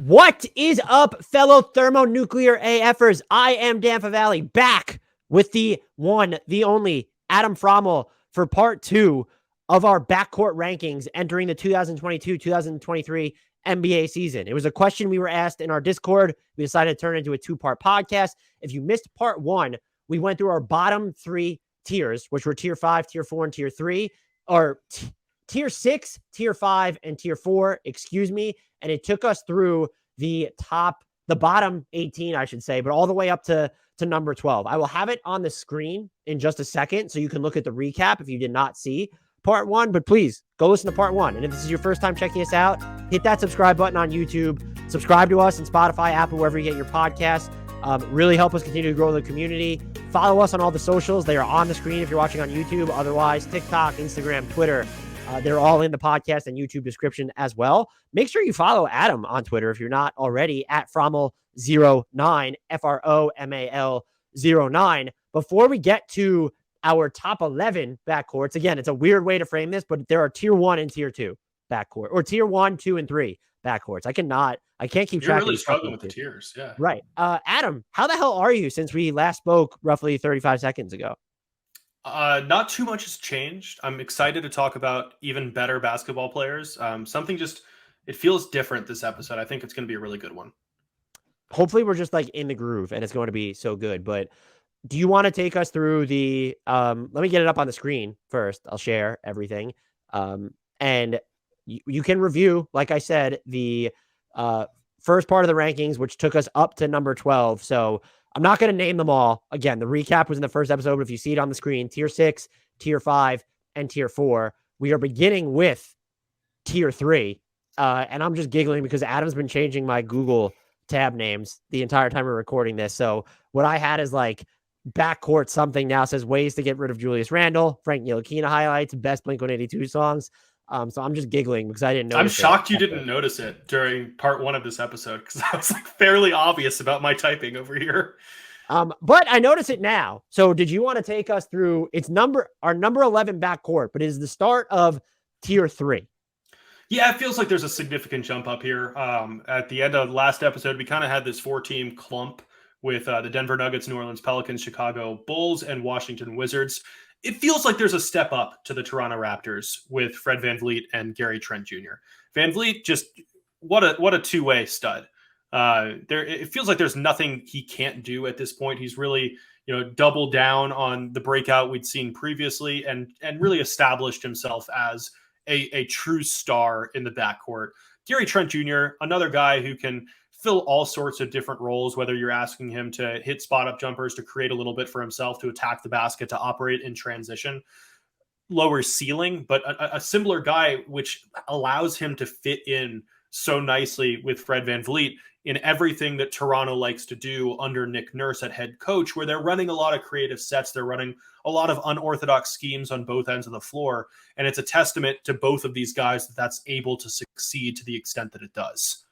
What is up, fellow thermonuclear AFers? I am Dan Favale, back with the one, the only Adam Frommel for part 2 of our backcourt rankings entering the 2022-2023 NBA season. It was a question we were asked in our Discord. We decided to turn it into a 2-part podcast. If you missed part 1, we went through our bottom 3 tiers, which were tier 5, tier 4, and tier 3, or tier 6, tier 5, and tier 4, excuse me. And it took us through the bottom 18, I should say, but all the way up to number 12. I will have it on the screen in just a second so you can look at the recap if you did not see part 1, but please go listen to part 1. And if this is your first time checking us out, hit that subscribe button on YouTube, subscribe to us on Spotify, Apple, wherever you get your podcasts. Really help us continue to grow the community. Follow us on all the socials. They are on the screen if you're watching on YouTube. Otherwise, TikTok, Instagram, Twitter, they're all in the podcast and YouTube description as well. Make sure you follow Adam on Twitter if you're not already, at Frommel09, Fromal09. Before we get to our top 11 backcourts, again, it's a weird way to frame this, but there are tier 1 and tier 2 backcourt, or tier 1, 2, and 3 backcourts. I can't keep track. You're really struggling with the tiers, yeah. Right. Adam, how the hell are you since we last spoke roughly 35 seconds ago? Not too much has changed. I'm excited to talk about even better basketball players. It feels different this episode. I think it's going to be a really good one. Hopefully we're just like in the groove and it's going to be so good. But do you want to take us through the, let me get it up on the screen first. I'll share everything. And you can review, like I said, the first part of the rankings, which took us up to number 12. So I'm not going to name them all. Again, the recap was in the first episode, but if you see it on the screen, tier 6, tier 5, and tier 4. We are beginning with tier 3. And I'm just giggling because Adam's been changing my Google tab names the entire time we're recording this. So what I had is like backcourt something now says ways to get rid of Julius Randle, Frank Ntilikina highlights, best Blink-182 songs. So I'm just giggling because I didn't know. I'm shocked you didn't notice it during part 1 of this episode because I was like fairly obvious about my typing over here. But I notice it now. So did you want to take us through our number 11 backcourt, but it is the start of tier 3? Yeah, it feels like there's a significant jump up here. At the end of last episode, we kind of had this 4-team clump with the Denver Nuggets, New Orleans Pelicans, Chicago Bulls, and Washington Wizards. It feels like there's a step up to the Toronto Raptors with Fred VanVleet and Gary Trent Jr. VanVleet, just what a two-way stud. It feels like there's nothing he can't do at this point. He's really, doubled down on the breakout we'd seen previously and really established himself as a true star in the backcourt. Gary Trent Jr., another guy who can fill all sorts of different roles, whether you're asking him to hit spot-up jumpers, to create a little bit for himself, to attack the basket, to operate in transition. Lower ceiling, but a similar guy, which allows him to fit in so nicely with Fred VanVleet in everything that Toronto likes to do under Nick Nurse at head coach, where they're running a lot of creative sets. They're running a lot of unorthodox schemes on both ends of the floor. And it's a testament to both of these guys that that's able to succeed to the extent that it does.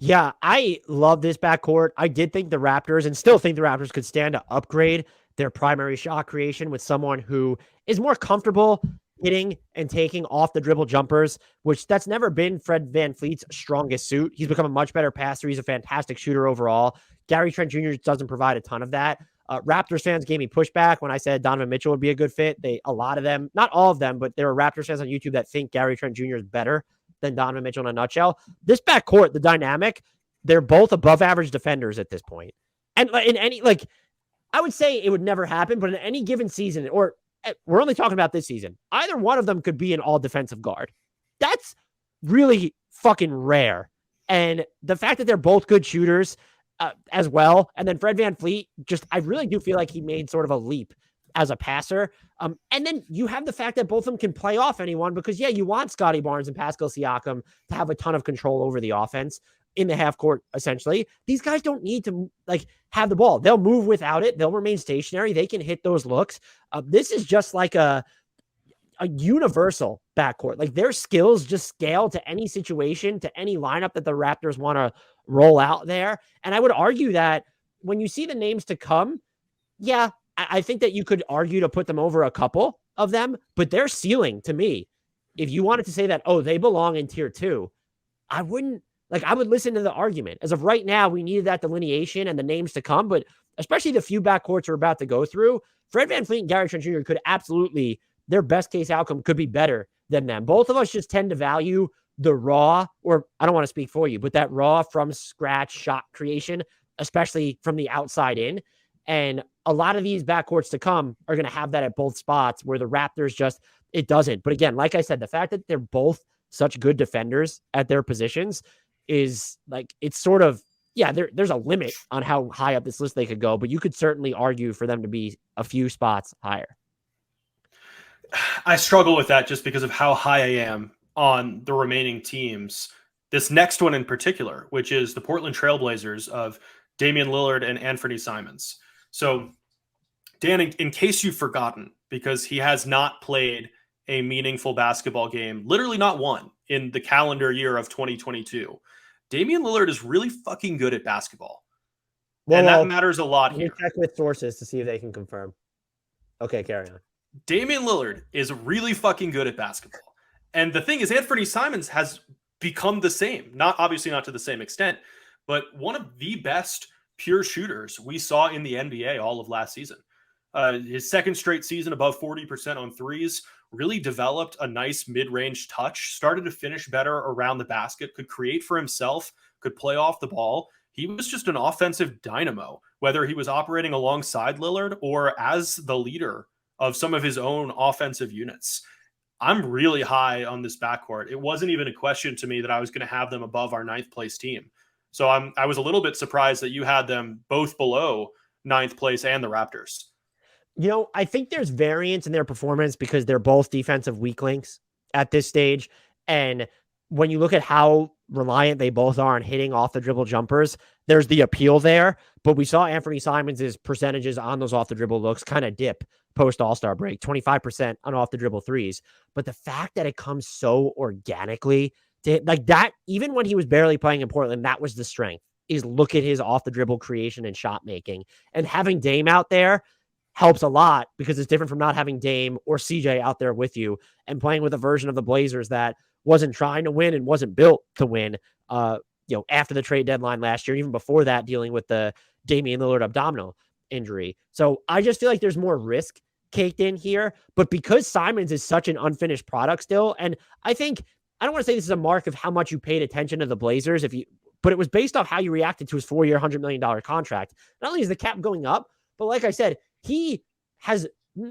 Yeah, I love this backcourt. I did think the Raptors, and still think the Raptors, could stand to upgrade their primary shot creation with someone who is more comfortable hitting and taking off the dribble jumpers, which that's never been Fred VanVleet's strongest suit. He's become a much better passer. He's a fantastic shooter overall. Gary Trent Jr. doesn't provide a ton of that. Raptors fans gave me pushback when I said Donovan Mitchell would be a good fit. A lot of them, not all of them, but there are Raptors fans on YouTube that think Gary Trent Jr. is better than Donovan Mitchell in a nutshell. This backcourt, the dynamic, they're both above average defenders at this point. And in any, I would say it would never happen, but in any given season, or we're only talking about this season, either one of them could be an all defensive guard. That's really fucking rare. And the fact that they're both good shooters as well. And then Fred VanVleet, I really do feel like he made sort of a leap as a passer. And then you have the fact that both of them can play off anyone because, yeah, you want Scotty Barnes and Pascal Siakam to have a ton of control over the offense in the half court, essentially. These guys don't need to have the ball. They'll move without it. They'll remain stationary. They can hit those looks. This is just like a universal backcourt. Their skills just scale to any situation, to any lineup that the Raptors want to roll out there. And I would argue that when you see the names to come, yeah, I think that you could argue to put them over a couple of them, but their ceiling, to me, if you wanted to say that, oh, they belong in tier 2, I wouldn't Like, I would listen to the argument. As of right now, we needed that delineation and the names to come, but especially the few backcourts we're about to go through, Fred VanVleet and Gary Trent Jr. could absolutely, their best case outcome could be better than them. Both of us just tend to value the raw, or I don't want to speak for you, but that raw from scratch shot creation, especially from the outside in. And a lot of these backcourts to come are going to have that at both spots where the Raptors just, it doesn't. But again, like I said, the fact that they're both such good defenders at their positions is like, it's sort of, yeah, there's a limit on how high up this list they could go, but you could certainly argue for them to be a few spots higher. I struggle with that just because of how high I am on the remaining teams. This next one in particular, which is the Portland Trailblazers of Damian Lillard and Anthony Simons. So, Dan, in case you've forgotten, because he has not played a meaningful basketball game, literally not one, in the calendar year of 2022, Damian Lillard is really fucking good at basketball. And that matters a lot here. Check with sources to see if they can confirm. Okay, carry on. Damian Lillard is really fucking good at basketball. And the thing is, Anthony Simons has become the same. Obviously not to the same extent, but one of the best pure shooters we saw in the NBA all of last season. His second straight season above 40% on threes, really developed a nice mid-range touch, started to finish better around the basket, could create for himself, could play off the ball. He was just an offensive dynamo, whether he was operating alongside Lillard or as the leader of some of his own offensive units. I'm really high on this backcourt. It wasn't even a question to me that I was going to have them above our 9th place team. So I was a little bit surprised that you had them both below 9th place and the Raptors. You know, I think there's variance in their performance because they're both defensive weak links at this stage. And when you look at how reliant they both are on hitting off the dribble jumpers, there's the appeal there. But we saw Anthony Simons' percentages on those off the dribble looks kind of dip post All-Star break, 25% on off the dribble threes. But the fact that it comes so organically to like that, even when he was barely playing in Portland, that was the strength, is look at his off the dribble creation and shot making. And having Dame out there helps a lot because it's different from not having Dame or CJ out there with you and playing with a version of the Blazers that wasn't trying to win and wasn't built to win, after the trade deadline last year, and even before that, dealing with the Damian Lillard abdominal injury. So I just feel like there's more risk caked in here, but because Simons is such an unfinished product still, and I think, I don't want to say this is a mark of how much you paid attention to the Blazers, but it was based off how you reacted to his 4-year, $100 million contract. Not only is the cap going up, but like I said, he has, I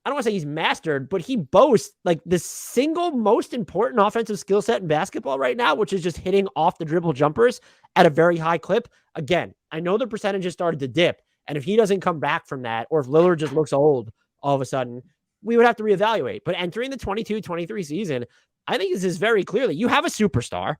don't want to say he's mastered, but he boasts like the single most important offensive skill set in basketball right now, which is just hitting off the dribble jumpers at a very high clip. Again, I know the percentages started to dip, and if he doesn't come back from that, or if Lillard just looks old all of a sudden, we would have to reevaluate. But entering the 22-23 season, I think this is very clearly, you have a superstar,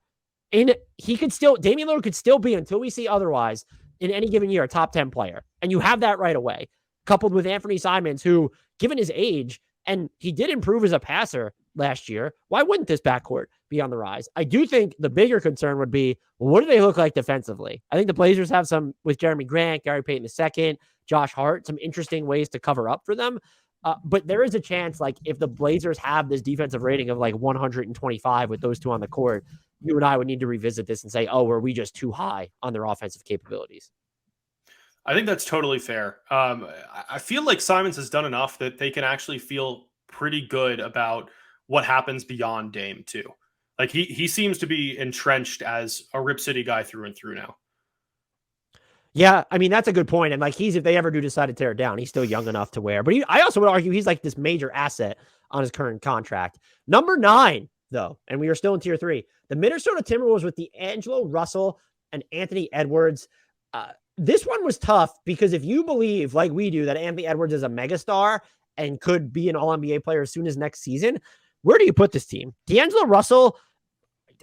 and Damian Lillard could still be, until we see otherwise, in any given year, a top 10 player. And you have that right away, coupled with Anthony Simons, who, given his age, and he did improve as a passer last year, why wouldn't this backcourt be on the rise? I do think the bigger concern would be, well, what do they look like defensively? I think the Blazers have some, with Jeremy Grant, Gary Payton II, Josh Hart, some interesting ways to cover up for them. But there is a chance, like, if the Blazers have this defensive rating of like 125 with those two on the court, you and I would need to revisit this and say, oh, were we just too high on their offensive capabilities? I think that's totally fair. I feel like Simons has done enough that they can actually feel pretty good about what happens beyond Dame too. Like he seems to be entrenched as a Rip City guy through and through now. Yeah, I mean, that's a good point. And like, if they ever do decide to tear it down, he's still young enough to wear. But I also would argue he's like this major asset on his current contract. Number 9, though, and we are still in tier 3, the Minnesota Timberwolves with D'Angelo Russell and Anthony Edwards. This one was tough because if you believe, like we do, that Anthony Edwards is a megastar and could be an All-NBA player as soon as next season, where do you put this team? D'Angelo Russell,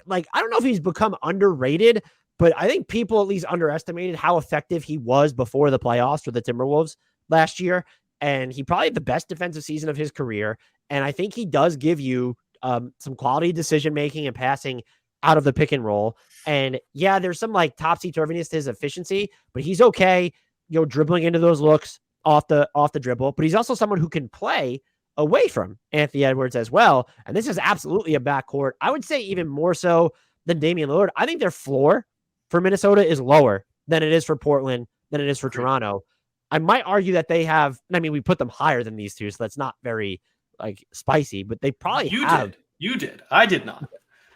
like, I don't know if he's become underrated, but I think people at least underestimated how effective he was before the playoffs for the Timberwolves last year. And he probably had the best defensive season of his career. And I think he does give you some quality decision-making and passing out of the pick and roll. And yeah, there's some like topsy-turviness to his efficiency, but he's okay, dribbling into those looks off the dribble. But he's also someone who can play away from Anthony Edwards as well. And this is absolutely a backcourt. I would say even more so than Damian Lillard. I think their floor for Minnesota is lower than it is for Portland, than it is for Toronto. I might argue that they have, I mean, we put them higher than these two, so that's not very like spicy, but they probably have. You did. I did not.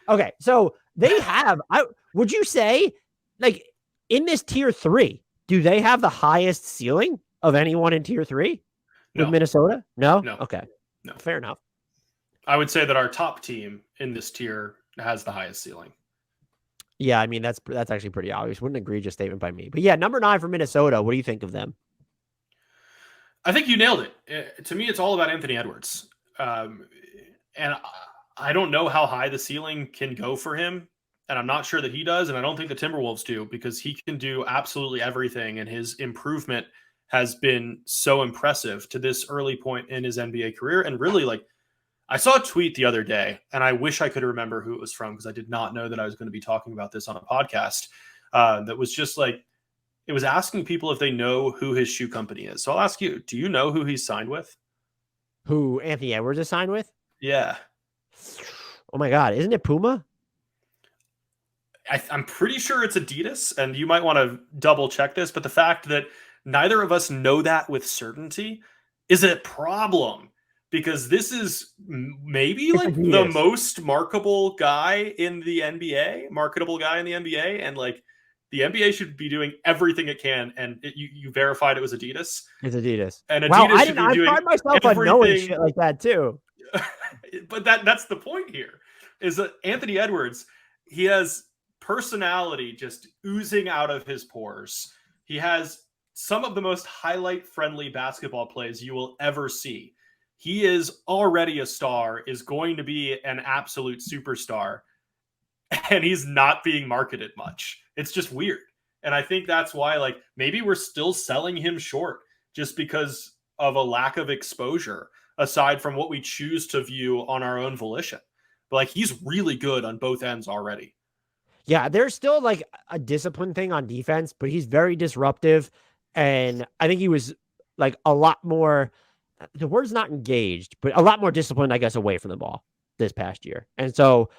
Okay, so they have, would you say, like, in this tier 3, do they have the highest ceiling of anyone in tier 3 with Minnesota? No? Okay. No. Fair enough. I would say that our top team in this tier has the highest ceiling. Yeah, I mean, that's actually pretty obvious. Wouldn't agree, just statement by me. But yeah, number 9 for Minnesota. What do you think of them? I think you nailed it. To me, it's all about Anthony Edwards. And I don't know how high the ceiling can go for him. And I'm not sure that he does. And I don't think the Timberwolves do, because he can do absolutely everything. And his improvement has been so impressive to this early point in his NBA career. And really, like, I saw a tweet the other day, and I wish I could remember who it was from, because I did not know that I was going to be talking about this on a podcast. That was just like, it was asking people if they know who his shoe company is. So I'll ask you, do you know who he's signed with? Who Anthony Edwards is signed with? Yeah. Oh my God. Isn't it Puma? I'm pretty sure it's Adidas, and you might want to double check this, but the fact that neither of us know that with certainty is a problem, because this is maybe like the most marketable guy in the NBA, and like the NBA should be doing everything it can. And you verified it was Adidas. It's Adidas. And Adidas should be doing I pride myself on knowing shit like that too. But that's the point here, is that Anthony Edwards, he has personality just oozing out of his pores. He has some of the most highlight-friendly basketball plays you will ever see. He is already a star, is going to be an absolute superstar, and he's not being marketed much. It's just weird. And I think that's why, like, maybe we're still selling him short just because of a lack of exposure, aside from what we choose to view on our own volition. But like, he's really good on both ends already. Yeah, there's still like a discipline thing on defense, but he's very disruptive. And I think he was like a lot more, the word's not engaged, but a lot more disciplined, I guess, away from the ball this past year. And so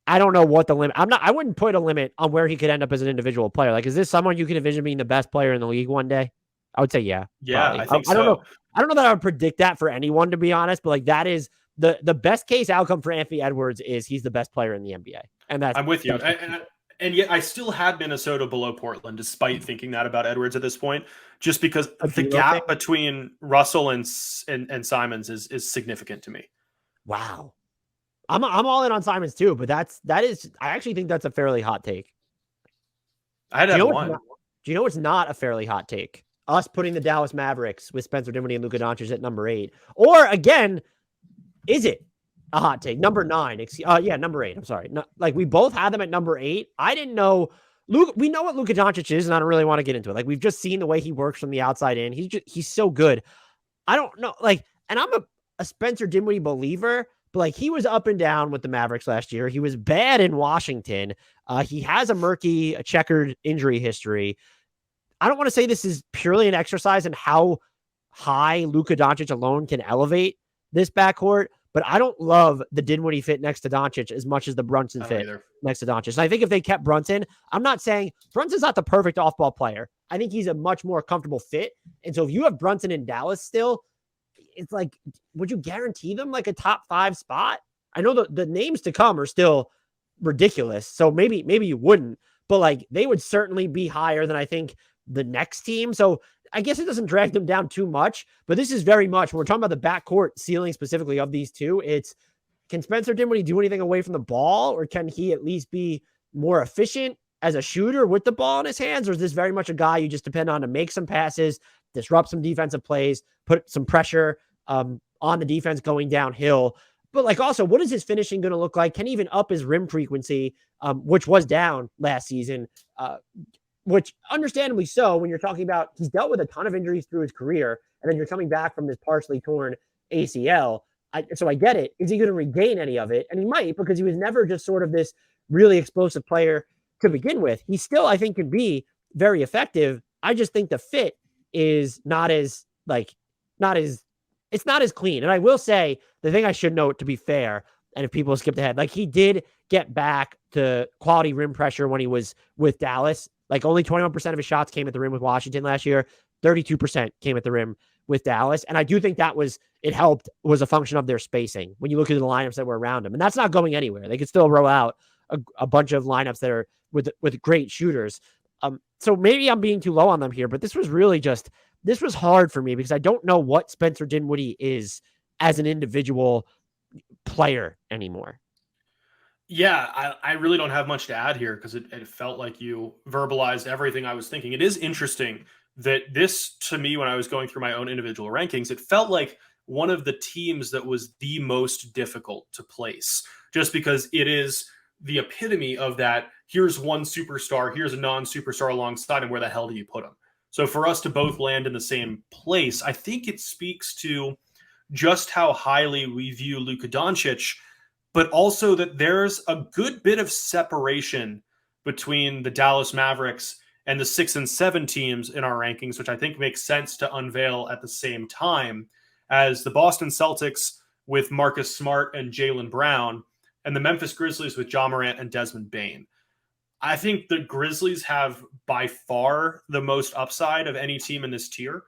I don't know what the limit, I wouldn't put a limit on where he could end up as an individual player. Like, is this someone you can envision being the best player in the league one day? I would say, yeah. Yeah, probably. I think so. I don't know that I would predict that for anyone, to be honest, but like, that is the best case outcome for Anthony Edwards is he's the best player in the NBA. And I'm with you. And yet I still had Minnesota below Portland, despite thinking that about Edwards at this point, just because the gap between Russell and Simons is significant to me. Wow. I'm all in on Simons too, but I actually think that's a fairly hot take. I had one. Do you know what's not a fairly hot take? Us putting the Dallas Mavericks with Spencer Dinwiddie and Luka Doncic at number 8. Or again, is it a hot take? Number 9. Number 8. I'm sorry. No, like, we both had them at number 8. I didn't know. We know what Luka Doncic is, and I don't really want to get into it. Like, we've just seen the way he works from the outside in. He's so good. I don't know. Like, and I'm a Spencer Dinwiddie believer, but like, he was up and down with the Mavericks last year. He was bad in Washington. He has a checkered injury history. I don't want to say this is purely an exercise in how high Luka Doncic alone can elevate this backcourt, but I don't love the Dinwiddie fit next to Doncic as much as the Brunson fit next to Doncic. And I think if they kept Brunson, I'm not saying Brunson's not the perfect off-ball player. I think he's a much more comfortable fit. And so if you have Brunson in Dallas still, it's like, would you guarantee them like a top 5 spot? I know the names to come are still ridiculous, so maybe you wouldn't, but like, they would certainly be higher than I think the next team. So I guess it doesn't drag them down too much, but this is very much, when we're talking about the backcourt ceiling specifically of these two, it's, can Spencer Dinwiddie do anything away from the ball, or can he at least be more efficient as a shooter with the ball in his hands? Or is this very much a guy you just depend on to make some passes, disrupt some defensive plays, put some pressure on the defense going downhill? But like, also, what is his finishing going to look like? Can he even up his rim frequency, which was down last season, which understandably so, when you're talking about, he's dealt with a ton of injuries through his career, and then you're coming back from this partially torn ACL. So I get it. Is he going to regain any of it? And he might, because he was never just sort of this really explosive player to begin with. He still, I think, can be very effective. I just think the fit is it's not as clean. And I will say, the thing I should note, to be fair, And if people skipped ahead, like he did get back to quality rim pressure when he was with Dallas. Like only 21% of his shots came at the rim with Washington last year. 32% came at the rim with Dallas. And I do think it helped, was a function of their spacing when you look at the lineups that were around him. And that's not going anywhere. They could still roll out a bunch of lineups that are with great shooters. So maybe I'm being too low on them here, but this was hard for me because I don't know what Spencer Dinwiddie is as an individual player anymore. Yeah, I really don't have much to add here because it felt like you verbalized everything I was thinking. It is interesting that this, to me, when I was going through my own individual rankings, it felt like one of the teams that was the most difficult to place, just because it is the epitome of that. Here's one superstar, here's a non-superstar alongside him. Where the hell do you put him? So for us to both land in the same place, I think it speaks to just how highly we view Luka Doncic, but also that there's a good bit of separation between the Dallas Mavericks and the 6 and 7 teams in our rankings, which I think makes sense to unveil at the same time as the Boston Celtics with Marcus Smart and Jaylen Brown, and the Memphis Grizzlies with Ja Morant and Desmond Bane. I think the Grizzlies have by far the most upside of any team in this tier.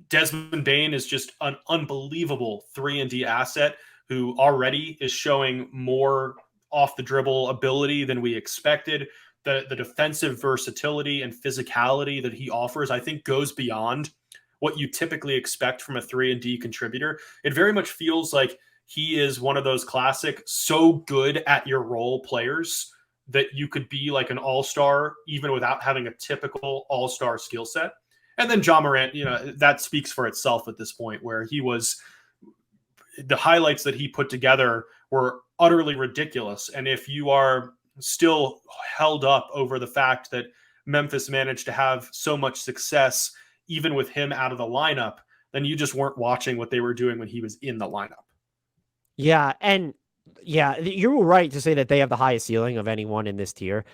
Desmond Bane is just an unbelievable 3-and-D asset who already is showing more off the dribble ability than we expected. The defensive versatility and physicality that he offers, I think, goes beyond what you typically expect from a 3-and-D contributor. It very much feels like he is one of those classic, so good at your role players that you could be like an all-star even without having a typical all-star skill set. And then Ja Morant, that speaks for itself at this point, where the highlights that he put together were utterly ridiculous. And if you are still held up over the fact that Memphis managed to have so much success, even with him out of the lineup, then you just weren't watching what they were doing when he was in the lineup. Yeah. And yeah, you're right to say that they have the highest ceiling of anyone in this tier.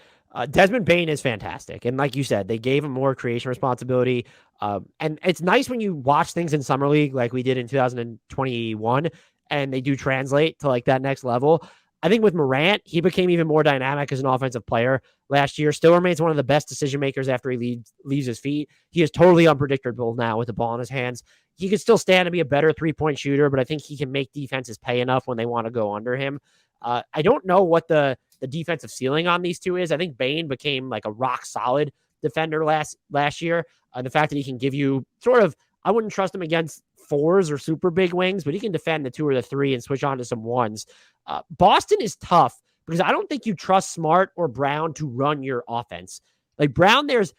Desmond Bane is fantastic. And like you said, they gave him more creation responsibility. And it's nice when you watch things in Summer League like we did in 2021 and they do translate to like that next level. I think with Morant, he became even more dynamic as an offensive player last year. Still remains one of the best decision makers after he leaves his feet. He is totally unpredictable now with the ball in his hands. He could still stand to be a better 3-point shooter, but I think he can make defenses pay enough when they want to go under him. I don't know what the defensive ceiling on these two is. I think Bane became like a rock solid defender last year. The fact that he can give you sort of, I wouldn't trust him against 4s or super big wings, but he can defend the 2 or the 3 and switch on to some 1s. Boston is tough because I don't think you trust Smart or Brown to run your offense. Like Brown, there's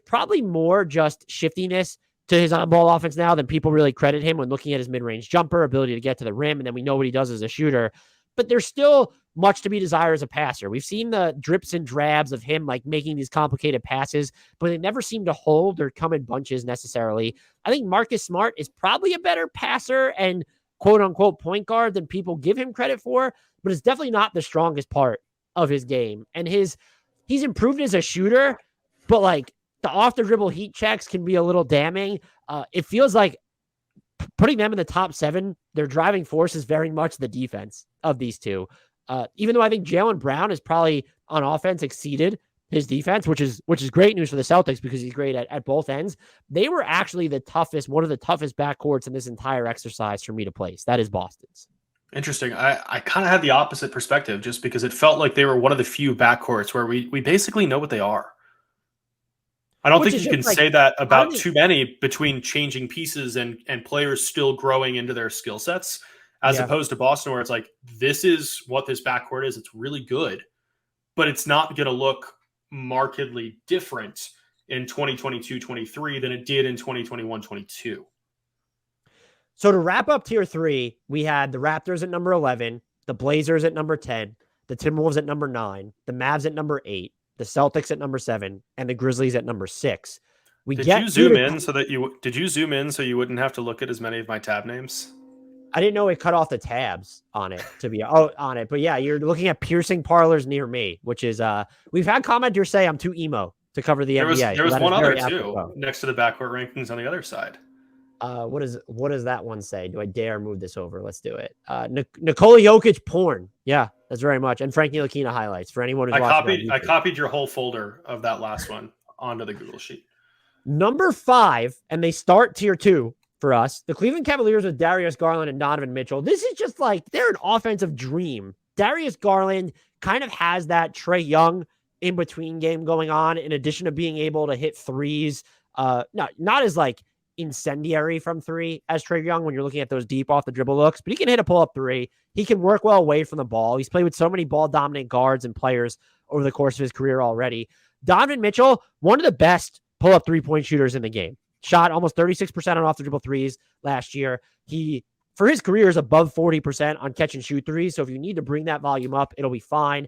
probably more just shiftiness to his on-ball offense now than people really credit him when looking at his mid-range jumper, ability to get to the rim, and then we know what he does as a shooter. But there's still much to be desired as a passer. We've seen the drips and drabs of him like making these complicated passes, but they never seem to hold or come in bunches necessarily. I think Marcus Smart is probably a better passer and quote unquote point guard than people give him credit for, but it's definitely not the strongest part of his game. And he's improved as a shooter, but like the off the dribble heat checks can be a little damning. It feels like putting them in the top 7, their driving force is very much the defense of these two. Even though I think Jaylen Brown is probably on offense exceeded his defense, which is great news for the Celtics because he's great at both ends. They were actually one of the toughest backcourts in this entire exercise for me to place. That is Boston's. Interesting. I kind of had the opposite perspective just because it felt like they were one of the few backcourts where we basically know what they are. I don't think you can say that about too many between changing pieces and players still growing into their skill sets, as opposed to Boston, where it's like, this is what this backcourt is. It's really good, but it's not going to look markedly different in 2022-23 than it did in 2021-22. So to wrap up tier 3, we had the Raptors at number 11, the Blazers at number 10, the Timberwolves at number 9, the Mavs at number 8, the Celtics at number 7, and the Grizzlies at number 6. Did you zoom in so you wouldn't have to look at as many of my tab names? I didn't know it cut off the tabs on it on it. But yeah, you're looking at piercing parlors near me, which is we've had commenters say I'm too emo to cover the NBA. There was one other too next to the backcourt rankings on the other side. What does that one say? Do I dare move this over? Let's do it. Nikola Jokic porn. Yeah, that's very much. And Frank Ntilikina highlights for anyone who's watching on YouTube. I copied your whole folder of that last one onto the Google Sheet. Number 5, and they start tier 2 for us. The Cleveland Cavaliers with Darius Garland and Donovan Mitchell. This is just like, they're an offensive dream. Darius Garland kind of has that Trae Young in between game going on, in addition to being able to hit threes. Not as like incendiary from 3 as Trae Young when you're looking at those deep off the dribble looks, but he can hit a pull-up 3. He can work well away from the ball. He's played with so many ball-dominant guards and players over the course of his career already. Donovan Mitchell, one of the best pull-up 3-point shooters in the game. Shot almost 36% on off-the-dribble threes last year. He, for his career, is above 40% on catch-and-shoot threes, so if you need to bring that volume up, it'll be fine.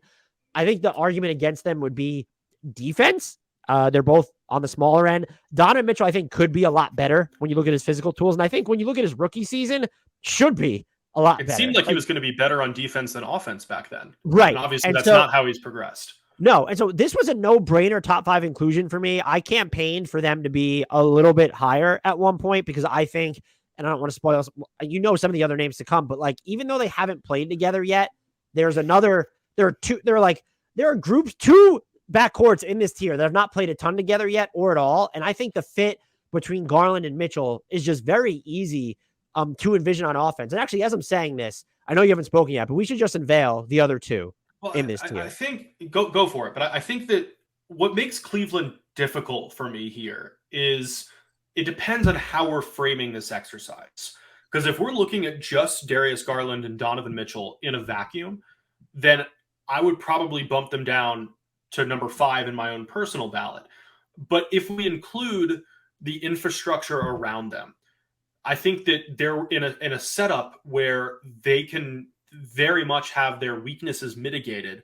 I think the argument against them would be defense. They're both on the smaller end. Donovan Mitchell, I think, could be a lot better when you look at his physical tools. And I think when you look at his rookie season, should be a lot better. It seemed like he was going to be better on defense than offense back then. Right. And obviously, that's not how he's progressed. No. And so this was a no-brainer top 5 inclusion for me. I campaigned for them to be a little bit higher at one point because I think, and I don't want to spoil, some of the other names to come, but like, even though they haven't played together yet, there are groups, 2 backcourts in this tier that have not played a ton together yet or at all. And I think the fit between Garland and Mitchell is just very easy to envision on offense. And actually, as I'm saying this, I know you haven't spoken yet, but we should just unveil the other 2 in this tier. I think go for it. But I think that what makes Cleveland difficult for me here is it depends on how we're framing this exercise. Because if we're looking at just Darius Garland and Donovan Mitchell in a vacuum, then I would probably bump them down to number 5 in my own personal ballot. But if we include the infrastructure around them, I think that they're in a setup where they can very much have their weaknesses mitigated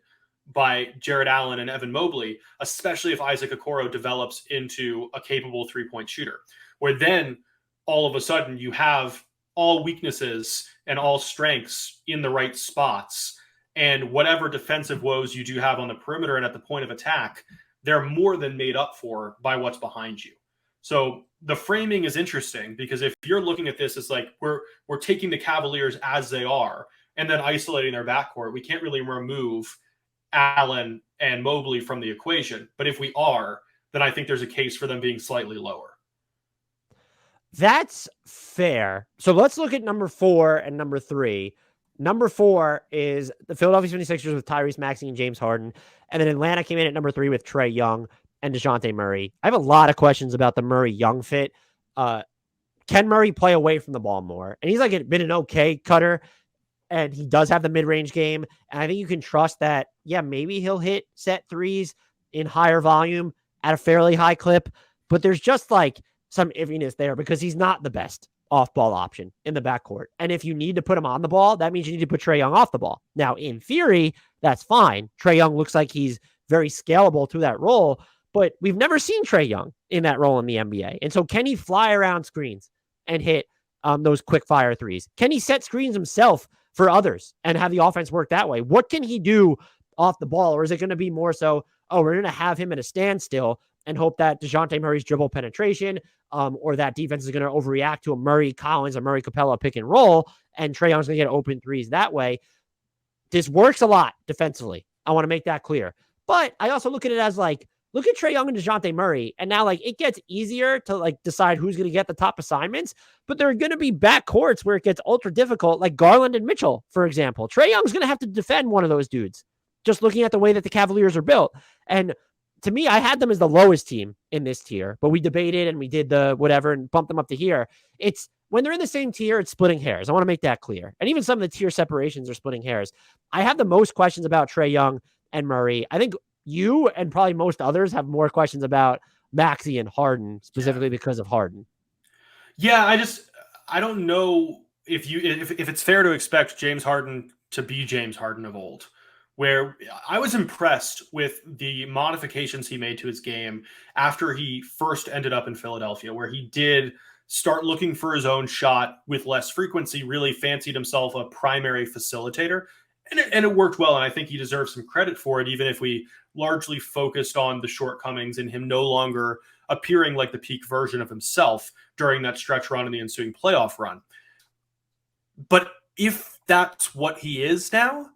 by Jared Allen and Evan Mobley, especially if Isaac Okoro develops into a capable 3-point shooter, where then all of a sudden you have all weaknesses and all strengths in the right spots. And whatever defensive woes you do have on the perimeter and at the point of attack, they're more than made up for by what's behind you. So the framing is interesting because if you're looking at this as like we're taking the Cavaliers as they are and then isolating their backcourt, we can't really remove Allen and Mobley from the equation. But if we are, then I think there's a case for them being slightly lower. That's fair. So let's look at number 4 and number 3. Number 4 is the Philadelphia 76ers with Tyrese Maxey and James Harden. And then Atlanta came in at number 3 with Trae Young and DeJounte Murray. I have a lot of questions about the Murray-Young fit. Can Murray play away from the ball more? And he's like been an okay cutter, and he does have the mid-range game. And I think you can trust that, yeah, maybe he'll hit set threes in higher volume at a fairly high clip. But there's just like some iffiness there because he's not the best off-ball option in the backcourt. And if you need to put him on the ball, that means you need to put Trae Young off the ball. Now, in theory, that's fine. Trae Young looks like he's very scalable to that role, but we've never seen Trae Young in that role in the NBA. And so can he fly around screens and hit those quick fire threes? Can he set screens himself for others and have the offense work that way? What can he do off the ball? Or is it going to be more so, we're going to have him at a standstill and hope that DeJounte Murray's dribble penetration or that defense is going to overreact to a Murray Collins or Murray Capella pick and roll, and Trae Young's going to get open threes that way. This works a lot defensively. I want to make that clear. But I also look at it as like, look at Trae Young and DeJounte Murray, and now like it gets easier to like decide who's going to get the top assignments, but there are going to be backcourts where it gets ultra difficult, like Garland and Mitchell, for example. Trae Young's going to have to defend one of those dudes, just looking at the way that the Cavaliers are built. And to me, I had them as the lowest team in this tier, but we debated and we did the whatever and bumped them up to here. It's when they're in the same tier, it's splitting hairs. I want to make that clear. And even some of the tier separations are splitting hairs. I have the most questions about Trae Young and Murray. I think you and probably most others have more questions about Maxey and Harden, specifically because of Harden. Yeah, I don't know if it's fair to expect James Harden to be James Harden of old, where I was impressed with the modifications he made to his game after he first ended up in Philadelphia, where he did start looking for his own shot with less frequency, really fancied himself a primary facilitator. And it worked well, and I think he deserves some credit for it, even if we largely focused on the shortcomings and him no longer appearing like the peak version of himself during that stretch run and the ensuing playoff run. But if that's what he is now,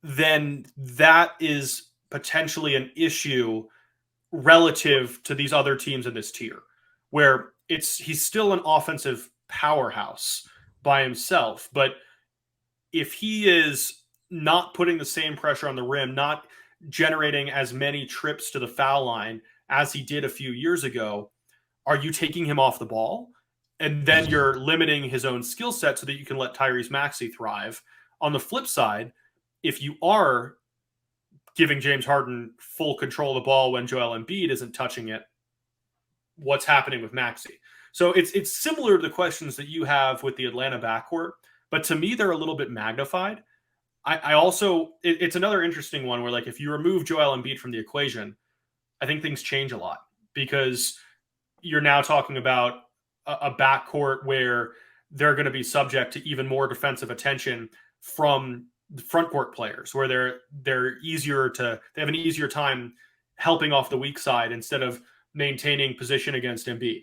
then that is potentially an issue relative to these other teams in this tier, where he's still an offensive powerhouse by himself. But if he is not putting the same pressure on the rim, not generating as many trips to the foul line as he did a few years ago, are you taking him off the ball? And then you're limiting his own skill set so that you can let Tyrese Maxey thrive. On the flip side, if you are giving James Harden full control of the ball when Joel Embiid isn't touching it, what's happening with Maxey? So it's similar to the questions that you have with the Atlanta backcourt, but to me, they're a little bit magnified. I also, it's another interesting one where, like, if you remove Joel Embiid from the equation, I think things change a lot, because you're now talking about a backcourt where they're going to be subject to even more defensive attention from the front court players, where they have an easier time helping off the weak side instead of maintaining position against Embiid.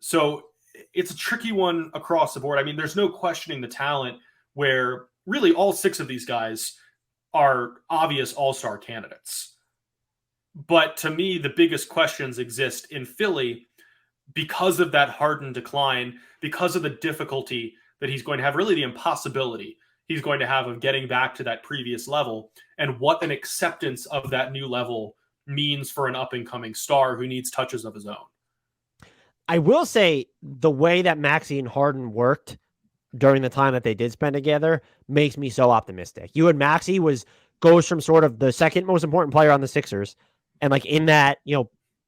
So it's a tricky one across the board. I mean, there's no questioning the talent, where really all 6 of these guys are obvious all-star candidates. But to me, the biggest questions exist in Philly because of that Harden decline, because of the difficulty that he's going to have, really the impossibility he's going to have of getting back to that previous level, and what an acceptance of that new level means for an up-and-coming star who needs touches of his own. I will say the way that Maxey and Harden worked during the time that they did spend together makes me so optimistic. You and Maxey goes from sort of the second most important player on the Sixers, and like in that,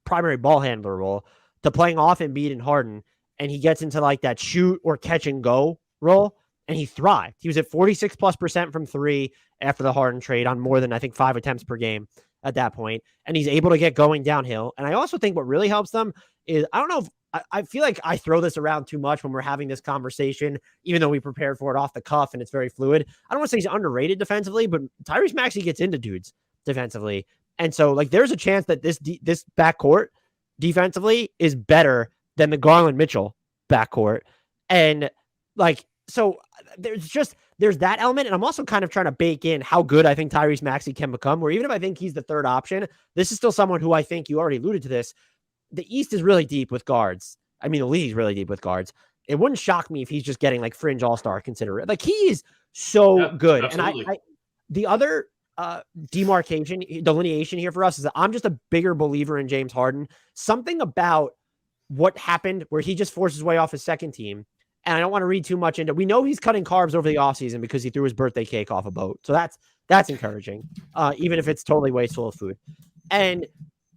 primary ball handler role, to playing off Embiid and Harden, and he gets into like that shoot or catch and go role, and he thrived. He was at 46+% from 3 after the Harden trade on more than, I think, 5 attempts per game at that point, and he's able to get going downhill. And I also think what really helps them is, I don't know if I feel like I throw this around too much when we're having this conversation, even though we prepared for it off the cuff and it's very fluid. I don't want to say he's underrated defensively, but Tyrese Maxey gets into dudes defensively. And so, like, there's a chance that this backcourt defensively is better than the Garland-Mitchell backcourt. And, like, so there's that element. And I'm also kind of trying to bake in how good I think Tyrese Maxey can become, where even if I think he's the third option, this is still someone who I think, you already alluded to this, the East is really deep with guards. I mean, the league's really deep with guards. It wouldn't shock me if he's just getting like fringe all-star consideration. Like, he is so good. Absolutely. And the other delineation here for us is that I'm just a bigger believer in James Harden. Something about what happened where he just forced his way off his second team. And I don't want to read too much into it. We know he's cutting carbs over the offseason because he threw his birthday cake off a boat. So that's encouraging, even if it's totally wasteful of food. And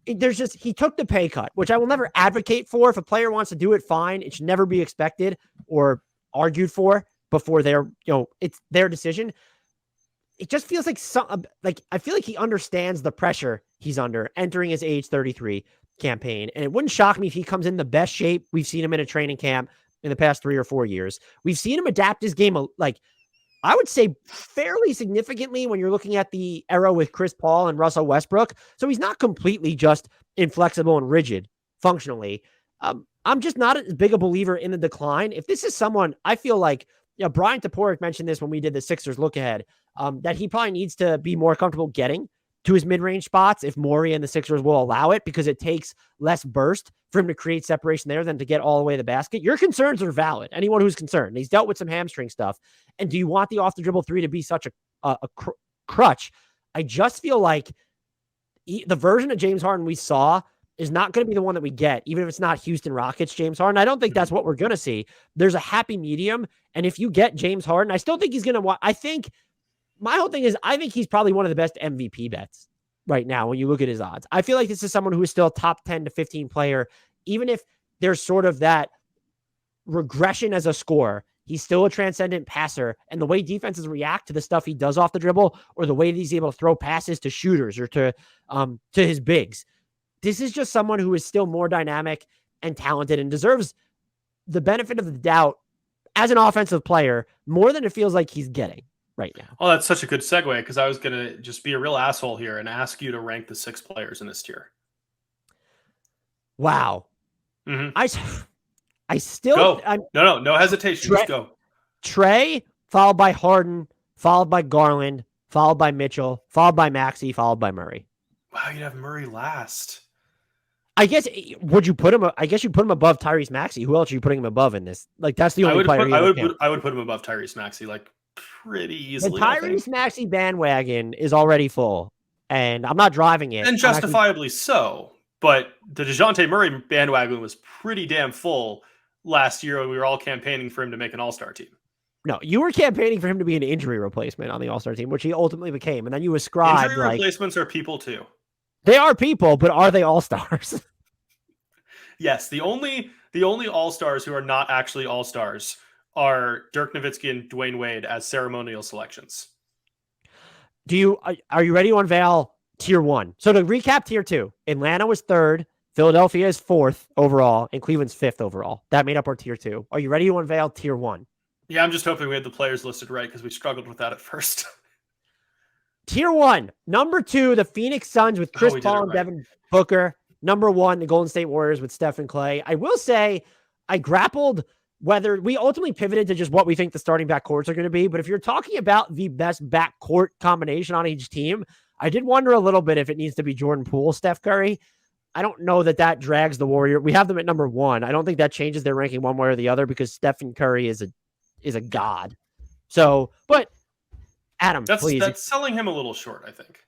he took the pay cut, which I will never advocate for. If a player wants to do it, fine. It should never be expected or argued for before it's their decision. It just feels like I feel like he understands the pressure he's under entering his age 33 campaign. And it wouldn't shock me if he comes in the best shape we've seen him in a training camp in the past 3 or 4 years. We've seen him adapt his game, like, I would say fairly significantly when you're looking at the era with Chris Paul and Russell Westbrook. So he's not completely just inflexible and rigid functionally. I'm just not as big a believer in the decline. If this is someone, I feel like, Brian Toporek mentioned this when we did the Sixers look ahead, that he probably needs to be more comfortable getting to his mid-range spots if Morey and the Sixers will allow it, because it takes less burst for him to create separation there than to get all the way to the basket. Your concerns are valid. Anyone who's concerned, he's dealt with some hamstring stuff. And do you want the off-the-dribble 3 to be such a crutch? I just feel like the version of James Harden we saw is not going to be the one that we get, even if it's not Houston Rockets James Harden. I don't think that's what we're going to see. There's a happy medium. And if you get James Harden, I still think he's going to my whole thing is, I think he's probably one of the best MVP bets right now when you look at his odds. I feel like this is someone who is still a top 10 to 15 player, even if there's sort of that regression as a scorer. He's still a transcendent passer, and the way defenses react to the stuff he does off the dribble, or the way that he's able to throw passes to shooters or to his bigs. This is just someone who is still more dynamic and talented and deserves the benefit of the doubt as an offensive player more than it feels like he's getting right now. Oh, that's such a good segue because I was going to just be a real asshole here and ask you to rank the 6 players in this tier. Wow. Mm-hmm. I still go. No hesitation. Just go. Trey, followed by Harden, followed by Garland, followed by Mitchell, followed by Maxey, followed by Murray. Wow, you'd have Murray last. I guess would you put him? I guess you put him above Tyrese Maxey. Who else are you putting him above in this? Like that's the only player. I would put him above Tyrese Maxey like pretty easily. The Tyrese Maxey bandwagon is already full, and I'm not driving it, and justifiably so. But the DeJounte Murray bandwagon was pretty damn full last year when we were all campaigning for him to make an All-Star team. No, you were campaigning for him to be an injury replacement on the All-Star team, which he ultimately became, and then you ascribed injury replacements are people too. They are people, but are they all-stars? Yes, the only all-stars who are not actually all-stars are Dirk Nowitzki and Dwayne Wade as ceremonial selections. Are you ready to unveil tier 1? So to recap tier 2, Atlanta was 3rd, Philadelphia is 4th overall, and Cleveland's 5th overall. That made up our tier 2. Are you ready to unveil tier 1? Yeah, I'm just hoping we had the players listed right because we struggled with that at first. Tier 1, number 2, the Phoenix Suns with Chris Paul and Devin Booker. Number 1, the Golden State Warriors with Steph and Clay. I will say I grappled whether we ultimately pivoted to just what we think the starting backcourts are going to be. But if you're talking about the best backcourt combination on each team, I did wonder a little bit if it needs to be Jordan Poole, Steph Curry. I don't know that drags the Warrior. We have them at number 1. I don't think that changes their ranking one way or the other because Stephen Curry is a god. So, but Adam, please. That's selling him a little short, I think.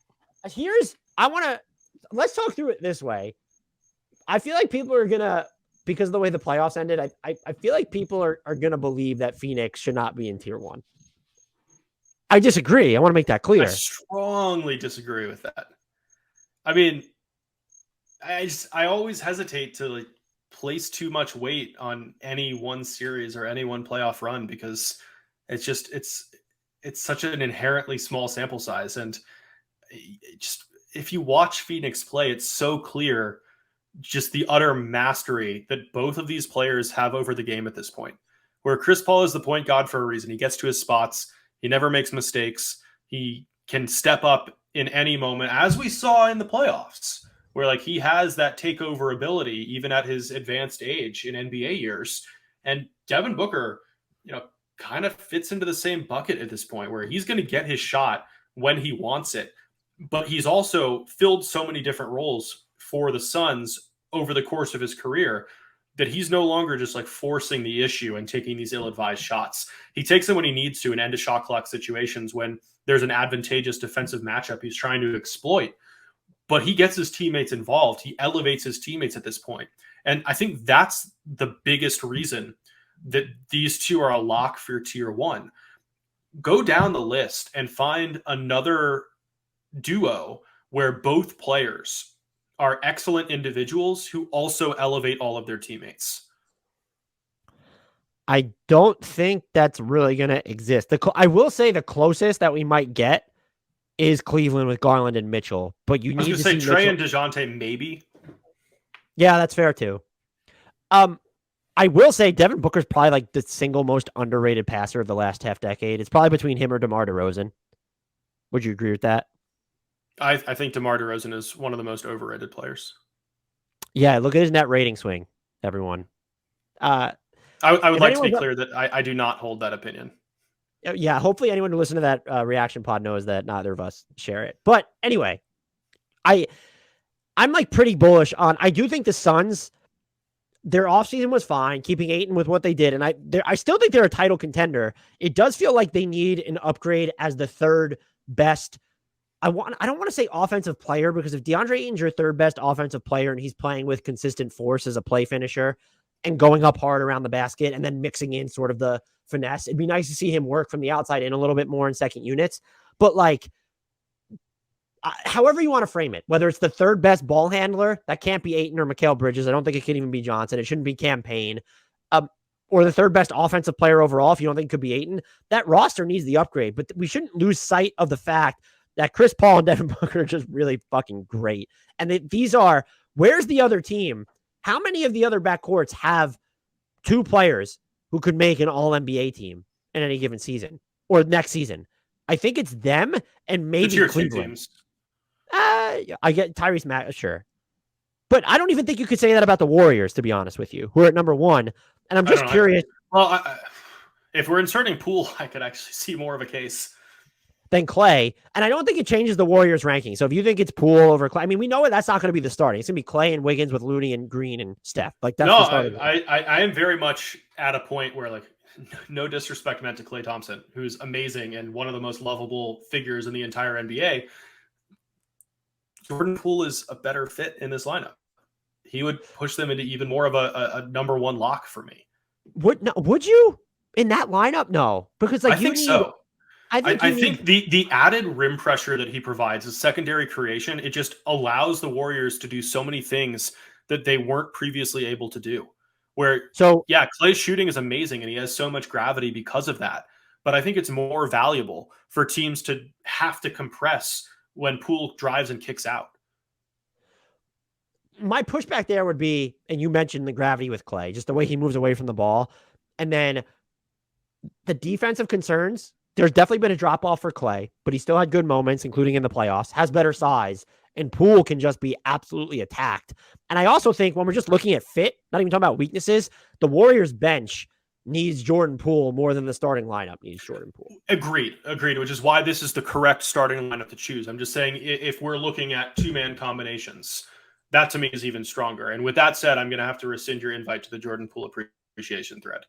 Let's talk through it this way. I feel like people are going to, because of the way the playoffs ended, I feel like people are going to believe that Phoenix should not be in tier 1. I disagree. I want to make that clear. I strongly disagree with that. I mean, I always hesitate to place too much weight on any one series or any one playoff run because it's such an inherently small sample size. And if you watch Phoenix play, it's so clear just the utter mastery that both of these players have over the game at this point, where Chris Paul is the point guard for a reason. He gets to his spots. He never makes mistakes. He can step up in any moment, as we saw in the playoffs, where he has that takeover ability, even at his advanced age in NBA years. And Devin Booker, kind of fits into the same bucket at this point, where he's going to get his shot when he wants it. But he's also filled so many different roles for the Suns over the course of his career that he's no longer just forcing the issue and taking these ill-advised shots. He takes them when he needs to in end of shot clock situations when there's an advantageous defensive matchup he's trying to exploit. But he gets his teammates involved. He elevates his teammates at this point. And I think that's the biggest reason that these two are a lock for tier 1. Go down the list and find another duo where both players are excellent individuals who also elevate all of their teammates. I don't think that's really going to exist. I will say the closest that we might get is Cleveland with Garland and Mitchell, but you need to say Trey and DeJounte maybe. Yeah, that's fair too. I will say Devin Booker's probably the single most underrated passer of the last half decade. It's probably between him or DeMar DeRozan. Would you agree with that? I think DeMar DeRozan is one of the most overrated players. Yeah, look at his net rating swing, everyone. I would like to be clear that I do not hold that opinion. Yeah, hopefully anyone who listens to that reaction pod knows that neither of us share it. But anyway, I'm pretty bullish on. I do think the Suns, their offseason was fine, keeping Ayton with what they did, and I still think they're a title contender. It does feel like they need an upgrade as the third best. I don't want to say offensive player, because if DeAndre Ayton's your third best offensive player and he's playing with consistent force as a play finisher and going up hard around the basket and then mixing in sort of the finesse, it'd be nice to see him work from the outside in a little bit more in second units. But however you want to frame it, whether it's the third best ball handler, that can't be Ayton or Mikal Bridges. I don't think it can even be Johnson. It shouldn't be Campaign. Or the third best offensive player overall, if you don't think it could be Ayton, that roster needs the upgrade. But we shouldn't lose sight of the fact that Chris Paul and Devin Booker are just really fucking great. And where's the other team? How many of the other backcourts have two players who could make an all-NBA team in any given season or next season? I think it's them and The maybe tier 2 Cleveland. teams. I get Tyrese Maxey, sure. But I don't even think you could say that about the Warriors, to be honest with you, who are at number 1. And I'm I just don't know. curious. If we're inserting Poole, I could actually see more of a case Than Clay. And I don't think it changes the Warriors ranking. So if you think it's Poole over Clay, I mean, we know that's not going to be the starting. It's going to be Clay and Wiggins with Looney and Green and Steph. Like, that's No, the starting. I am very much at a point where, like, no disrespect meant to Klay Thompson, who's amazing and one of the most lovable figures in the entire NBA. Jordan Poole is a better fit in this lineup. He would push them into even more of a number 1 lock for me. Would you in that lineup? No, because like I think so. I think the added rim pressure that he provides, the secondary creation, it just allows the Warriors to do so many things that they weren't previously able to do. Yeah, Clay's shooting is amazing and he has so much gravity because of that. But I think it's more valuable for teams to have to compress when Poole drives and kicks out. My pushback there would be, and you mentioned the gravity with Clay, just the way he moves away from the ball. And then the defensive concerns, there's definitely been a drop off for Clay, but he still had good moments, including in the playoffs, has better size, and Poole can just be absolutely attacked. And I also think when we're just looking at fit, not even talking about weaknesses, the Warriors bench needs Jordan Poole more than the starting lineup needs Jordan Poole. Agreed, which is why this is the correct starting lineup to choose. I'm just saying if we're looking at 2-man combinations, that to me is even stronger. And with that said, I'm going to have to rescind your invite to the Jordan Poole appreciation thread.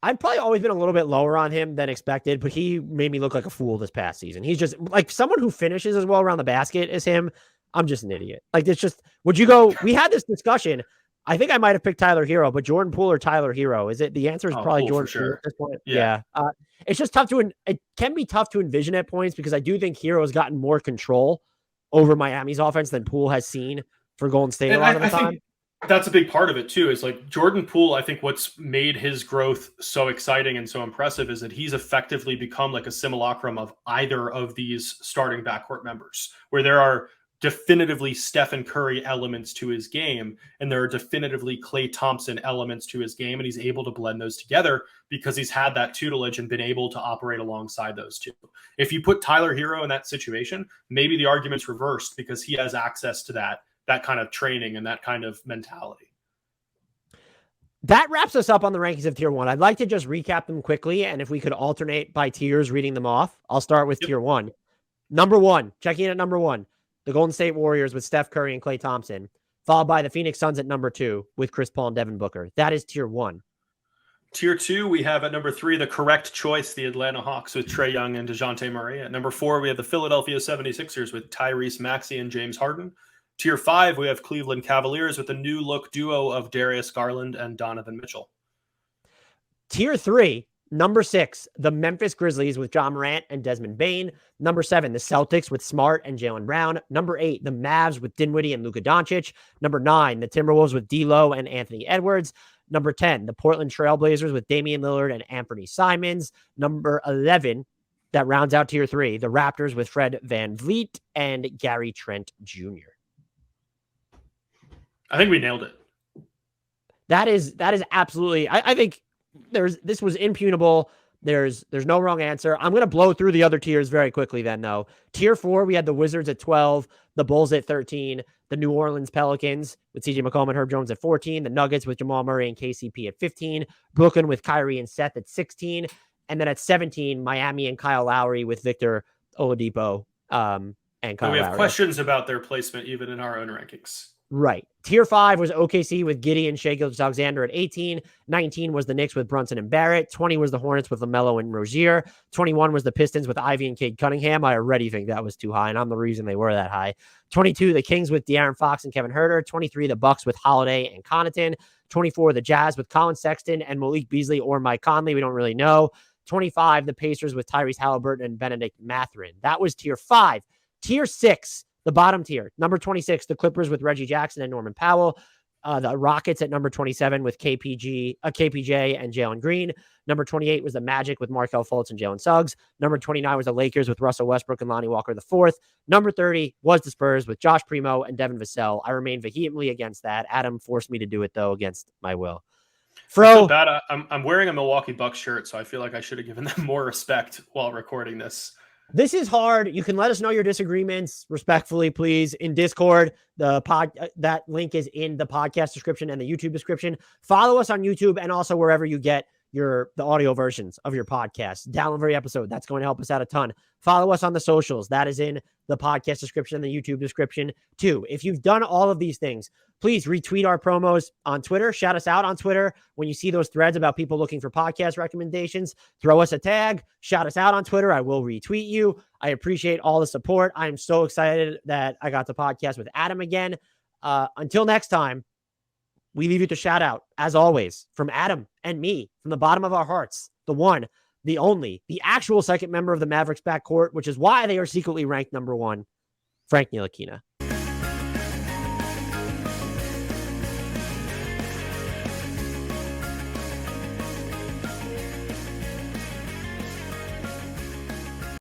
I've probably always been a little bit lower on him than expected, but he made me look like a fool this past season. He's just like someone who finishes as well around the basket as him. I'm just an idiot. Like, it's just, would you go? We had this discussion. I think I might have picked Tyler Hero, but Jordan Poole or Tyler Hero? Is it the answer is probably Poole Jordan for sure. Poole at this point? Yeah. It's just tough it can be tough to envision at points because I do think Hero has gotten more control over Miami's offense than Poole has seen for Golden State a lot of the time. That's a big part of it too, is like Jordan Poole. I think what's made his growth so exciting and so impressive is that he's effectively become like a simulacrum of either of these starting backcourt members, where there are definitively Stephen Curry elements to his game, and there are definitively Klay Thompson elements to his game, and he's able to blend those together because he's had that tutelage and been able to operate alongside those two. If you put Tyler Hero in that situation, maybe the argument's reversed because he has access to that kind of training and that kind of mentality. That wraps us up on the rankings of tier 1. I'd like to just recap them quickly, and if we could alternate by tiers, reading them off. I'll start with tier 1. Number 1, checking in at number 1, the Golden State Warriors with Steph Curry and Klay Thompson, followed by the Phoenix Suns at number 2 with Chris Paul and Devin Booker. That is tier 1. Tier 2, we have at number 3, the correct choice, the Atlanta Hawks with Trae Young and DeJounte Murray. At number 4, we have the Philadelphia 76ers with Tyrese Maxey and James Harden. Tier 5, we have Cleveland Cavaliers with the new look duo of Darius Garland and Donovan Mitchell. Tier 3, number 6, the Memphis Grizzlies with John Morant and Desmond Bane. Number 7, the Celtics with Smart and Jaylen Brown. Number 8, the Mavs with Dinwiddie and Luka Doncic. Number 9, the Timberwolves with D'Lo and Anthony Edwards. Number 10, the Portland Trailblazers with Damian Lillard and Anthony Simons. Number 11, that rounds out tier 3, the Raptors with Fred VanVleet and Gary Trent Jr. I think we nailed it. That is absolutely, I think this was impugnable. There's no wrong answer. I'm going to blow through the other tiers very quickly then, though. Tier 4, we had the Wizards at 12, the Bulls at 13, the New Orleans Pelicans with CJ McCollum and Herb Jones at 14, the Nuggets with Jamal Murray and KCP at 15, Brooklyn with Kyrie and Seth at 16, and then at 17, Miami and Kyle Lowry with Victor Oladipo and Kyle We have Lowry. questions about their placement even in our own rankings. Right. Tier 5 was OKC with Giddey and Shai Gilgeous-Alexander at 18. 19 was the Knicks with Brunson and Barrett. 20 was the Hornets with LaMelo and Rozier. 21 was the Pistons with Ivy and Cade Cunningham. I already think that was too high, and I'm the reason they were that high. 22, the Kings with De'Aaron Fox and Kevin Huerter. 23, the Bucks with Holiday and Connaughton. 24, the Jazz with Colin Sexton and Malik Beasley or Mike Conley. We don't really know. 25, the Pacers with Tyrese Halliburton and Benedict Mathurin. That was tier 5. Tier 6. The bottom tier, number 26, the Clippers with Reggie Jackson and Norman Powell. The Rockets at number 27 with KPJ and Jalen Green. Number 28 was the Magic with Markelle Fultz and Jalen Suggs. Number 29 was the Lakers with Russell Westbrook and Lonnie Walker IV. Number 30 was the Spurs with Josh Primo and Devin Vassell. I remain vehemently against that. Adam forced me to do it, though, against my will. I feel bad. I'm wearing a Milwaukee Bucks shirt, so I feel like I should have given them more respect while recording this. This is hard. You can let us know your disagreements respectfully, please, in Discord. That link is in the podcast description and the YouTube description. Follow us on YouTube and also wherever you get the audio versions of your podcast. Download every episode. That's going to help us out a ton. Follow us on the socials. That is in the podcast description and the YouTube description too. If you've done all of these things, please retweet our promos on Twitter. Shout us out on Twitter. When you see those threads about people looking for podcast recommendations, throw us a tag. Shout us out on Twitter. I will retweet you. I appreciate all the support. I am so excited that I got the podcast with Adam again. Until next time, we leave you to shout out, as always, from Adam and me, from the bottom of our hearts, the one, the only, the actual second member of the Mavericks backcourt, which is why they are secretly ranked number one, Frank Ntilikina.